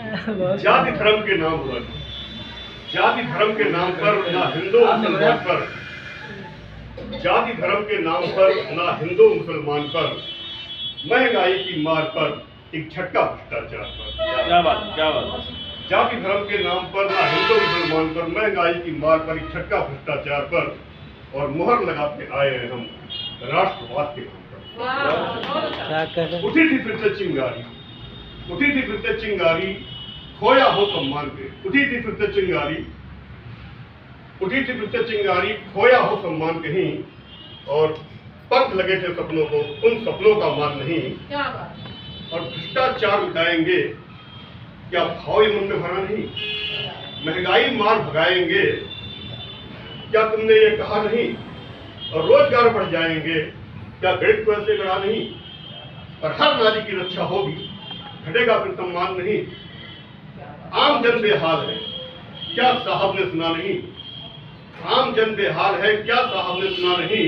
जाति धर्म के नाम पर, जाति धर्म के नाम पर ना हिंदू मुसलमान पर, जाति धर्म के नाम पर ना हिंदू मुसलमान पर, महंगाई की मार पर एक झटका भ्रष्टाचार पर। क्या बात। जाति धर्म के नाम पर ना हिंदू मुसलमान पर, महंगाई की मार पर एक झटका भ्रष्टाचार पर, और मुहर लगाते आए हैं हम राष्ट्रवाद के नाम पर। उठी थी फिर से चिंगारी, उठी थी फिर से चिंगारी, खोया हो सम्मान पे। उठी थी फिर से चिंगारी, उठी थी फिर से चिंगारी, खोया हो सम्मान कहीं, और पंख लगे थे सपनों को, उन सपनों का मान नहीं। और भ्रष्टाचार मिटाएंगे क्या भाव ये मन में भरा नहीं? महंगाई मार भगाएंगे क्या तुमने ये कहा नहीं? और रोजगार बढ़ जाएंगे क्या गणित को ऐसे गढ़ा नहीं? और हर नारी की रक्षा होगी, घटेगा फिर सम्मान नहीं। आम जन बेहाल है क्या साहब ने सुना नहीं? आम जन बेहाल है क्या साहब ने सुना नहीं?